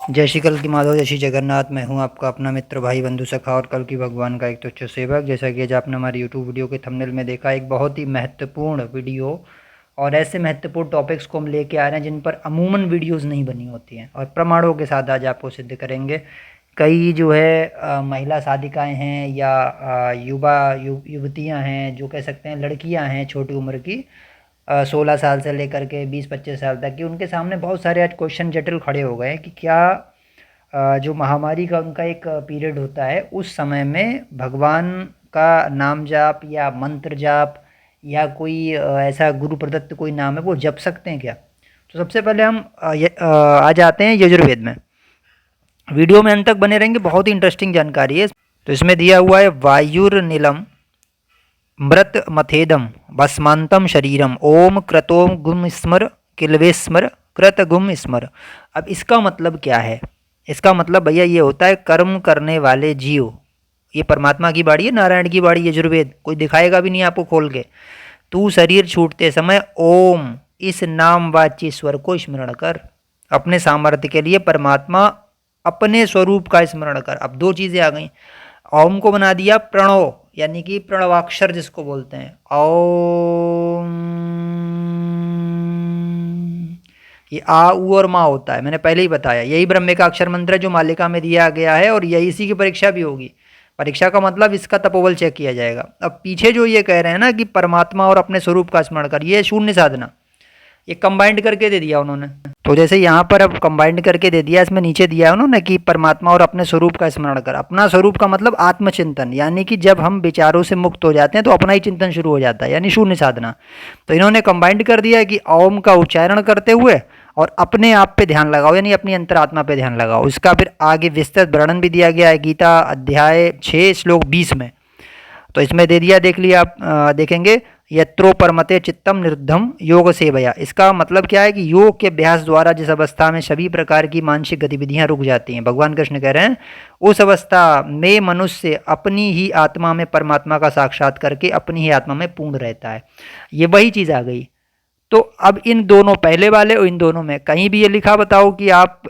जय श्री कल की माधव, जय श्री जगन्नाथ। मैं हूं आपका अपना मित्र, भाई, बंधु, सखा और कल की भगवान का एक तुच्छ सेवक। जैसा कि आज आपने हमारी यूट्यूब वीडियो के थंबनेल में देखा, एक बहुत ही महत्वपूर्ण वीडियो और ऐसे महत्वपूर्ण टॉपिक्स को हम लेके आ रहे हैं जिन पर अमूमन वीडियोस नहीं बनी होती हैं, और प्रमाणों के साथ आज आपको सिद्ध करेंगे। कई जो है महिला साधिकाएँ हैं या युवतियाँ हैं, जो कह सकते हैं लड़कियाँ हैं छोटी उम्र की, 16 साल से लेकर के 20-25 साल तक की, उनके सामने बहुत सारे आज क्वेश्चन जटिल खड़े हो गए हैं कि क्या जो महामारी का उनका एक पीरियड होता है, उस समय में भगवान का नाम जाप या मंत्र जाप या कोई ऐसा गुरु प्रदत्त कोई नाम है, वो जप सकते हैं क्या? तो सबसे पहले हम आ जाते हैं यजुर्वेद में। वीडियो में अंत तक बने रहेंगे, बहुत ही इंटरेस्टिंग जानकारी है। तो इसमें दिया हुआ है वायुर्नीलम मृत मथेदम भस्मांतम शरीरम ओम क्रतोम गुम स्मर किलवेस्मर कृत गुम स्मर। अब इसका मतलब क्या है? इसका मतलब भैया ये होता है कर्म करने वाले जीव। ये परमात्मा की बाड़ी है, नारायण की बाड़ी, यजुर्वेद कोई दिखाएगा भी नहीं आपको खोल के। तू शरीर छूटते समय ओम इस नाम वाच्य स्वर को स्मरण कर। अपने सामर्थ्य के लिए परमात्मा अपने स्वरूप का स्मरण कर। अब दो चीज़ें आ गई। ओम को बना दिया प्रणव, यानी कि प्रणवाक्षर जिसको बोलते हैं ओम। ये आ ऊ और माँ होता है, मैंने पहले ही बताया। यही ब्रह्म का अक्षर मंत्र है जो मालिका में दिया गया है, और यही इसी की परीक्षा भी होगी। परीक्षा का मतलब इसका तपोबल चेक किया जाएगा। अब पीछे जो ये कह रहे हैं ना कि परमात्मा और अपने स्वरूप का स्मरण कर, ये शून्य साधना, ये कंबाइंड करके दे दिया उन्होंने। तो जैसे यहाँ पर अब कंबाइंड करके दे दिया, इसमें नीचे दिया है उन्होंने कि परमात्मा और अपने स्वरूप का स्मरण कर। अपना स्वरूप का मतलब आत्मचिंतन, यानी कि जब हम विचारों से मुक्त हो जाते हैं तो अपना ही चिंतन शुरू हो जाता है, यानी शून्य साधना। तो इन्होंने कंबाइंड कर दिया है कि ओम का उच्चारण करते हुए और अपने आप पे ध्यान लगाओ, यानी अपनी अंतरात्मा पे ध्यान लगाओ। इसका फिर आगे विस्तृत वर्णन भी दिया गया है गीता अध्याय 6 श्लोक 20 में। तो इसमें दे दिया, देख लिया आप, देखेंगे यत्रो परमते चित्तम निरुद्धम योग सेवया। इसका मतलब क्या है कि योग के अभ्यास द्वारा जिस अवस्था में सभी प्रकार की मानसिक गतिविधियां रुक जाती हैं, भगवान कृष्ण कह रहे हैं उस अवस्था में मनुष्य अपनी ही आत्मा में परमात्मा का साक्षात करके अपनी ही आत्मा में पूर्ण रहता है। ये वही चीज़ आ गई। तो अब इन दोनों, पहले वाले और इन दोनों में कहीं भी ये लिखा बताओ कि आप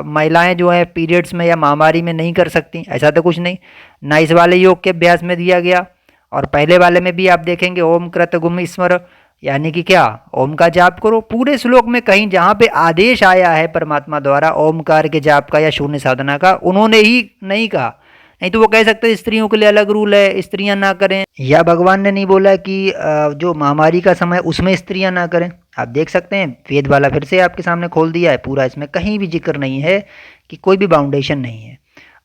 महिलाएं जो हैं पीरियड्स में या महामारी में नहीं कर सकती? ऐसा तो कुछ नहीं, ना इस वाले योग के अभ्यास में दिया गया, और पहले वाले में भी आप देखेंगे ओम कृत गुम स्मर, यानी कि क्या, ओम का जाप करो। पूरे श्लोक में कहीं जहाँ पे आदेश आया है परमात्मा द्वारा ओमकार के जाप का या शून्य साधना का, उन्होंने ही नहीं कहा। नहीं तो वो कह सकते हैं स्त्रियों के लिए अलग रूल है, स्त्रियां ना करें, या भगवान ने नहीं बोला कि जो महामारी का समय उसमें स्त्रियां ना करें। आप देख सकते हैं वेद वाला फिर से आपके सामने खोल दिया है पूरा, इसमें कहीं भी जिक्र नहीं है कि कोई भी बाउंडेशन नहीं है।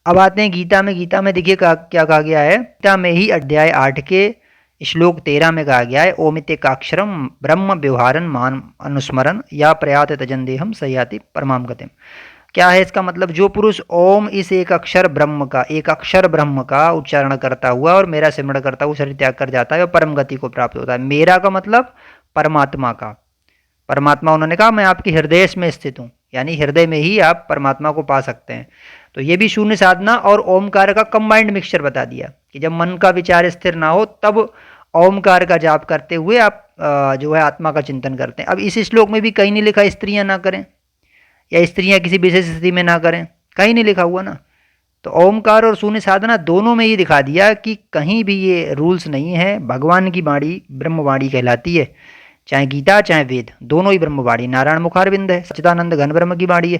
अब आते हैं गीता में। गीता में देखिए क्या कहा गया है। गीता में ही अध्याय 8 के श्लोक 13 में कहा गया है ओमितेकाक्षरम ब्रह्म व्यवहारन मान अनुस्मरण या प्रयात तजंदेहम सयाति परमाम गतिम। क्या है इसका मतलब? जो पुरुष ओम इस एक अक्षर ब्रह्म का उच्चारण करता हुआ और मेरा सिमरण करता हुआ शरीर त्याग कर जाता है और परम गति को प्राप्त होता है। मेरा का मतलब परमात्मा का। परमात्मा उन्होंने कहा मैं आपके हृदय में स्थित हूँ, यानी हृदय में ही आप परमात्मा को पा सकते हैं। तो ये भी शून्य साधना और ओमकार का कंबाइंड मिक्सचर बता दिया कि जब मन का विचार स्थिर ना हो तब ओमकार का जाप करते हुए आप जो है आत्मा का चिंतन करते हैं। अब इस श्लोक में भी कहीं नहीं लिखा स्त्रियां ना करें या स्त्रियां किसी विशेष स्थिति में ना करें, कहीं नहीं लिखा हुआ ना। तो ओमकार और शून्य साधना दोनों में ही दिखा दिया कि कहीं भी ये रूल्स नहीं है। भगवान की वाणी ब्रह्मवाणी कहलाती है, चाहे गीता चाहे वेद, दोनों ही ब्रह्मवाणी, नारायण मुखारविंद है, सच्चिदानंद घन ब्रह्म की वाणी है।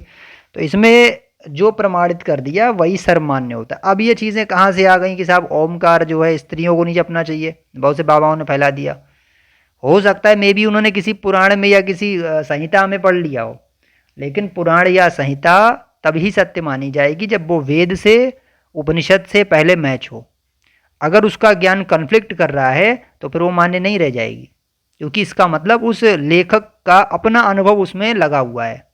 तो इसमें जो प्रमाणित कर दिया वही सर्वमान्य होता है। अब ये चीज़ें कहाँ से आ गई कि साहब ओमकार जो है स्त्रियों को नहीं जपना चाहिए? बहुत से बाबाओं ने फैला दिया। हो सकता है मे भी उन्होंने किसी पुराण में या किसी संहिता में पढ़ लिया हो, लेकिन पुराण या संहिता तभी सत्य मानी जाएगी जब वो वेद से, उपनिषद से पहले मैच हो। अगर उसका ज्ञान कन्फ्लिक्ट कर रहा है तो फिर वो मान्य नहीं रह जाएगी, क्योंकि इसका मतलब उस लेखक का अपना अनुभव उसमें लगा हुआ है।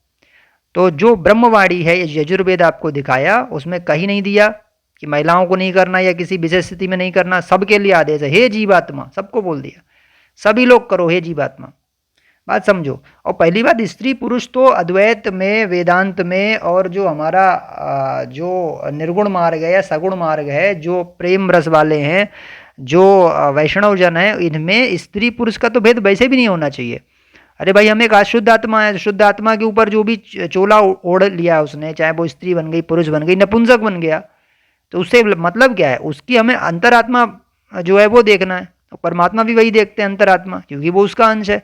तो जो ब्रह्मवाणी है यजुर्वेद आपको दिखाया, उसमें कहीं नहीं दिया कि महिलाओं को नहीं करना या किसी विशेष स्थिति में नहीं करना, सबके लिए आदेश है। हे जीवात्मा, सबको बोल दिया, सभी लोग करो हे जीवात्मा। बात समझो। और पहली बात, स्त्री पुरुष तो अद्वैत में, वेदांत में, और जो हमारा जो निर्गुण मार्ग है या सगुण मार्ग है, जो प्रेम रस वाले हैं, जो वैष्णव जन है, इनमें स्त्री पुरुष का तो भेद वैसे भी नहीं होना चाहिए। अरे भाई, हम एक अशुद्ध आत्मा है, शुद्ध आत्मा के ऊपर जो भी चोला ओढ़ लिया उसने, चाहे वो स्त्री बन गई, पुरुष बन गई, नपुंसक बन गया, तो उससे मतलब क्या है, उसकी हमें अंतरात्मा जो है वो देखना है। तो परमात्मा भी वही देखते हैं, अंतरात्मा, क्योंकि वो उसका अंश है।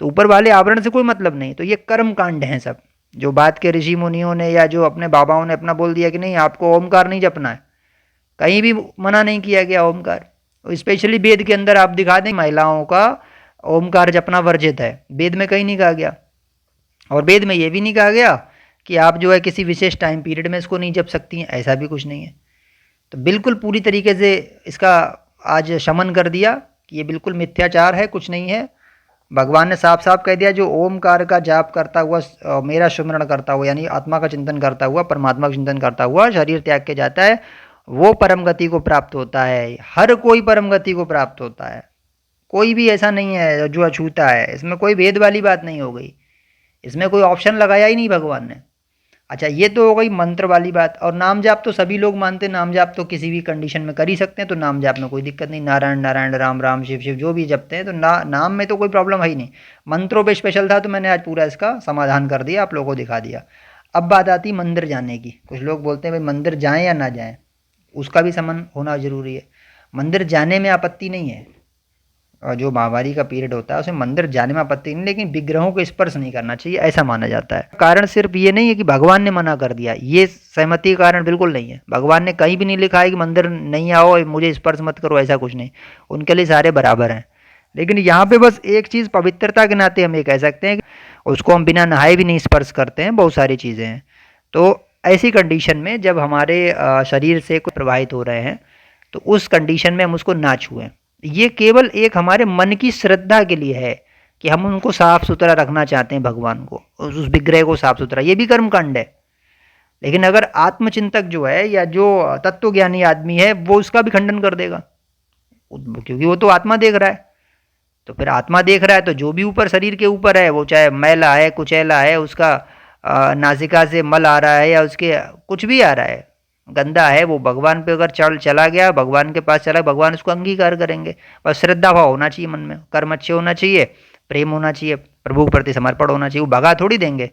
तो ऊपर वाले आवरण से कोई मतलब नहीं। तो ये कर्म कांड हैं सब, जो बात के ऋषि मुनियों ने या जो अपने बाबाओं ने अपना बोल दिया कि नहीं आपको ओमकार नहीं जपना है, कहीं भी मना नहीं किया गया ओमकार। स्पेशली वेद के अंदर आप दिखा दें महिलाओं का ओमकार जपना वर्जित है, वेद में कहीं नहीं कहा गया। और वेद में ये भी नहीं कहा गया कि आप जो है किसी विशेष टाइम पीरियड में इसको नहीं जप सकती हैं, ऐसा भी कुछ नहीं है। तो बिल्कुल पूरी तरीके से इसका आज शमन कर दिया कि ये बिल्कुल मिथ्याचार है, कुछ नहीं है। भगवान ने साफ साफ कह दिया, जो ओमकार का जाप करता हुआ मेरा सुमरण करता हुआ, यानी आत्मा का चिंतन करता हुआ, परमात्मा का चिंतन करता हुआ शरीर त्याग के जाता है, वो परम गति को प्राप्त होता है। हर कोई परम गति को प्राप्त होता है, कोई भी ऐसा नहीं है जो अछूता है। इसमें कोई भेद वाली बात नहीं हो गई, इसमें कोई ऑप्शन लगाया ही नहीं भगवान ने। अच्छा, ये तो हो गई मंत्र वाली बात। और नाम जाप तो सभी लोग मानते हैं, नाम जाप तो किसी भी कंडीशन में कर ही सकते हैं, तो नाम जाप में कोई दिक्कत नहीं। नारायण नारायण, राम राम, शिव शिव, जो भी जपते हैं, तो नाम में तो कोई प्रॉब्लम है ही नहीं। मंत्रों पे स्पेशल था, तो मैंने आज पूरा इसका समाधान कर दिया, आप लोगों को दिखा दिया। अब बात आती मंदिर जाने की। कुछ लोग बोलते हैं भाई मंदिर जाएँ या ना जाएँ, उसका भी समन होना ज़रूरी है। मंदिर जाने में आपत्ति नहीं है, और जो महावारी का पीरियड होता है उसमें मंदिर जाने में आपत्ति नहीं, लेकिन विग्रहों को स्पर्श नहीं करना चाहिए, ऐसा माना जाता है। कारण सिर्फ ये नहीं है कि भगवान ने मना कर दिया, ये सहमति का कारण बिल्कुल नहीं है। भगवान ने कहीं भी नहीं लिखा है कि मंदिर नहीं आओ, मुझे स्पर्श मत करो, ऐसा कुछ नहीं। उनके लिए सारे बराबर हैं। लेकिन यहाँ पे बस एक चीज़ पवित्रता के नाते हम ये कह सकते हैं कि उसको हम बिना नहाए भी नहीं स्पर्श करते हैं, बहुत सारी चीज़ें हैं। तो ऐसी कंडीशन में जब हमारे शरीर से कुछ प्रभावित हो रहे हैं, तो उस कंडीशन में हम उसको ना छुएं। ये केवल एक हमारे मन की श्रद्धा के लिए है कि हम उनको साफ सुथरा रखना चाहते हैं, भगवान को, उस विग्रह को साफ सुथरा, ये भी कर्मकांड है। लेकिन अगर आत्मचिंतक जो है या जो तत्वज्ञानी आदमी है, वो उसका भी खंडन कर देगा, क्योंकि वो तो आत्मा देख रहा है। तो फिर आत्मा देख रहा है, तो जो भी ऊपर शरीर के ऊपर है, वो चाहे मैला है, कुचैला है, उसका नासिका से मल आ रहा है या उसके कुछ भी आ रहा है, गंदा है, वो भगवान पे अगर चला गया, भगवान के पास चला, भगवान उसको अंगीकार करेंगे। बस श्रद्धा भाव होना चाहिए मन में, कर्म अच्छे होना चाहिए, प्रेम होना चाहिए, प्रभु के प्रति समर्पण होना चाहिए। वो भगा थोड़ी देंगे।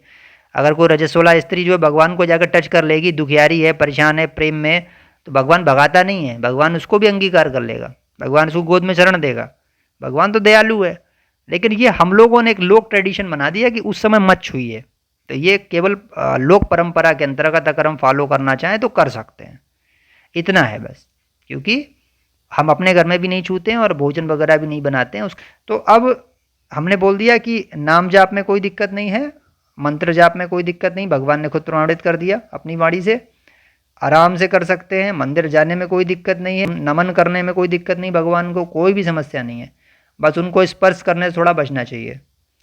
अगर कोई रजस्वला स्त्री जो है भगवान को जाकर टच कर लेगी, दुखियारी है, परेशान है प्रेम में, तो भगवान भगाता नहीं है, भगवान उसको भी अंगीकार कर लेगा, भगवान उसको गोद में शरण देगा। भगवान तो दयालु है। लेकिन ये हम लोगों ने एक लोक ट्रेडिशन बना दिया कि उस समय मत छुइए। तो ये केवल लोक परंपरा के अंतर्गत अगर हम फॉलो करना चाहें तो कर सकते हैं, इतना है बस। क्योंकि हम अपने घर में भी नहीं छूते हैं और भोजन वगैरह भी नहीं बनाते हैं तो अब हमने बोल दिया कि नाम जाप में कोई दिक्कत नहीं है, मंत्र जाप में कोई दिक्कत नहीं, भगवान ने खुद प्रमाणित कर दिया अपनी वाणी से, आराम से कर सकते हैं। मंदिर जाने में कोई दिक्कत नहीं है, नमन करने में कोई दिक्कत नहीं, भगवान को कोई भी समस्या नहीं है। बस उनको स्पर्श करने से थोड़ा बचना चाहिए,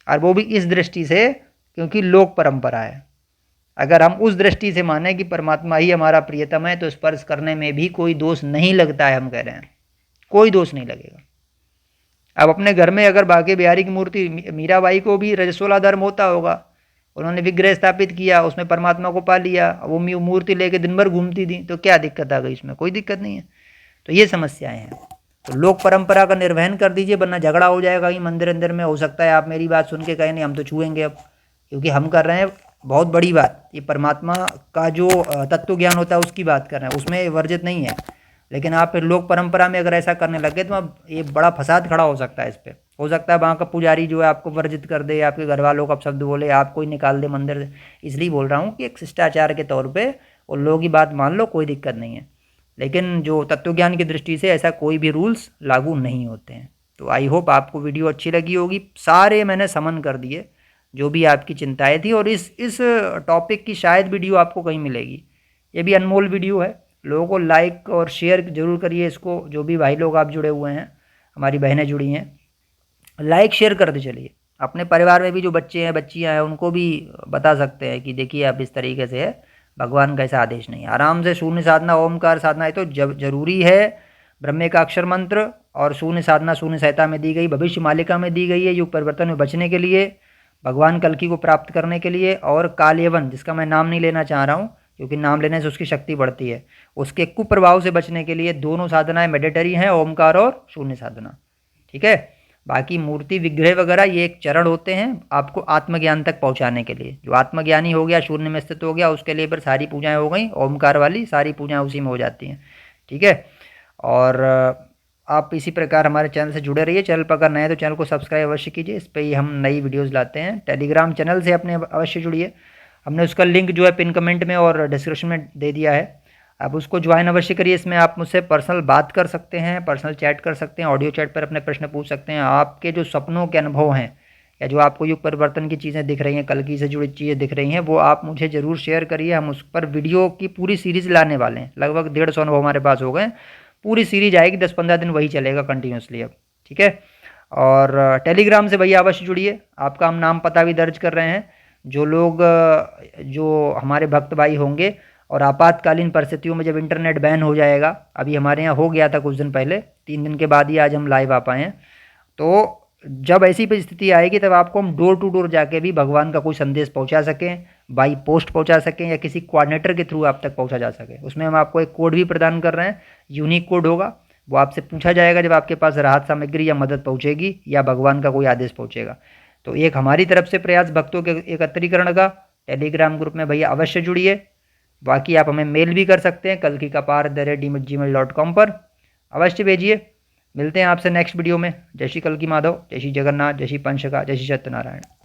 और वो भी इस दृष्टि से क्योंकि लोक परंपरा है। अगर हम उस दृष्टि से माने कि परमात्मा ही हमारा प्रियतम है, तो स्पर्श करने में भी कोई दोष नहीं लगता है, हम कह रहे हैं कोई दोष नहीं लगेगा। अब अपने घर में अगर बांके बिहारी की मूर्ति, मीराबाई को भी रजस्वला धर्म होता होगा, उन्होंने विग्रह स्थापित किया, उसमें परमात्मा को पा लिया, वो मूर्ति लेके दिन भर घूमती थी, तो क्या दिक्कत आ गई इसमें? कोई दिक्कत नहीं है। तो ये समस्याएं हैं। तो लोक परंपरा का निर्वहन कर दीजिए, वरना झगड़ा हो जाएगा ही मंदिर अंदर में। हो सकता है आप मेरी बात सुन के कहें नहीं हम तो छुएंगे अब, क्योंकि हम कर रहे हैं बहुत बड़ी बात, ये परमात्मा का जो तत्व ज्ञान होता है उसकी बात कर रहे हैं, उसमें वर्जित नहीं है। लेकिन आप फिर लोक परंपरा में अगर ऐसा करने लगे तो अब ये बड़ा फसाद खड़ा हो सकता है इस पर। हो सकता है वहाँ का पुजारी जो है आपको वर्जित कर दे, आपके घर वालों का शब्द बोले, आपको ही निकाल दे मंदिर से। इसलिए बोल रहा हूँ कि एक शिष्टाचार के तौर पे उन लोगों की बात मान लो, कोई दिक्कत नहीं है। लेकिन जो तत्वज्ञान की दृष्टि से ऐसा कोई भी रूल्स लागू नहीं होते हैं। तो आई होप आपको वीडियो अच्छी लगी होगी। सारे मैंने समन कर दिए जो भी आपकी चिंताएं थी, और इस टॉपिक की शायद वीडियो आपको कहीं मिलेगी। ये भी अनमोल वीडियो है, लोगों को लाइक और शेयर जरूर करिए इसको। जो भी भाई लोग आप जुड़े हुए हैं, हमारी बहनें जुड़ी हैं, लाइक शेयर करते चलिए। अपने परिवार में भी जो बच्चे हैं बच्चियां हैं उनको भी बता सकते हैं कि देखिए आप इस तरीके से है, भगवान का ऐसा आदेश नहीं है। आराम से शून्य साधना, ओमकार साधना है तो जरूरी है। ब्रह्मे का अक्षर मंत्र और शून्य साधना शून्य सहायता में दी गई, भविष्य मालिका में दी गई है, युग परिवर्तन में बचने के लिए, भगवान कल्कि को प्राप्त करने के लिए, और कालयवन जिसका मैं नाम नहीं लेना चाह रहा हूँ क्योंकि नाम लेने से उसकी शक्ति बढ़ती है, उसके कुप्रभाव से बचने के लिए दोनों साधनाएं मैंडेटरी हैं, ओमकार और शून्य साधना। ठीक है, बाकी मूर्ति विग्रह वगैरह ये एक चरण होते हैं आपको आत्मज्ञान तक पहुंचाने के लिए। जो आत्मज्ञानी हो गया, शून्य में स्थित हो गया, उसके लिए फिर सारी पूजाएं हो गई, ओमकार वाली सारी पूजाएं उसी में हो जाती हैं। ठीक है। और आप इसी प्रकार हमारे चैनल से जुड़े रहिए। चैनल पर अगर नए हैं तो चैनल को सब्सक्राइब अवश्य कीजिए, इस पर ही हम नई वीडियोज़ लाते हैं। टेलीग्राम चैनल से अपने अवश्य जुड़िए, हमने उसका लिंक जो है पिन कमेंट में और डिस्क्रिप्शन में दे दिया है, आप उसको ज्वाइन अवश्य करिए। इसमें आप मुझसे पर्सनल बात कर सकते हैं, पर्सनल चैट कर सकते हैं, ऑडियो चैट पर अपने प्रश्न पूछ सकते हैं। आपके जो सपनों के अनुभव हैं या जो आपको युग परिवर्तन की चीज़ें दिख रही हैं, कल की से जुड़ी चीज़ें दिख रही हैं, वो आप मुझे ज़रूर शेयर करिए। हम उस पर वीडियो की पूरी सीरीज़ लाने वाले हैं। लगभग 150 अनुभव हमारे पास हो गए, पूरी सीरीज आएगी, 10-15 दिन वही चलेगा कंटिन्यूसली अब। ठीक है। और टेलीग्राम से भैया अवश्य जुड़िए, आपका हम नाम पता भी दर्ज कर रहे हैं। जो लोग जो हमारे भक्त भाई होंगे और आपातकालीन परिस्थितियों में जब इंटरनेट बैन हो जाएगा, अभी हमारे यहाँ हो गया था कुछ दिन पहले, 3 दिन के बाद ही आज हम लाइव आ पाए हैं, तो जब ऐसी परिस्थिति आएगी तब आपको हम डोर टू डोर जाके भी भगवान का कोई संदेश पहुंचा सकें, बाई पोस्ट पहुंचा सकें या किसी कोऑर्डिनेटर के थ्रू आप तक पहुंचा जा सके। उसमें हम आपको एक कोड भी प्रदान कर रहे हैं, यूनिक कोड होगा, वो आपसे पूछा जाएगा जब आपके पास राहत सामग्री या मदद पहुंचेगी या भगवान का कोई आदेश पहुंचेगा। तो एक हमारी तरफ से प्रयास भक्तों के एकत्रीकरण का। टेलीग्राम ग्रुप में भैया अवश्य जुड़िए। बाकी आप हमें मेल भी कर सकते हैं kalkikapar@gmail.com पर, अवश्य भेजिए। मिलते हैं आपसे नेक्स्ट वीडियो में। जय श्री कल्की माधव, जय श्री जगन्नाथ, जय श्री पंचका, जय श्री सत्यनारायण।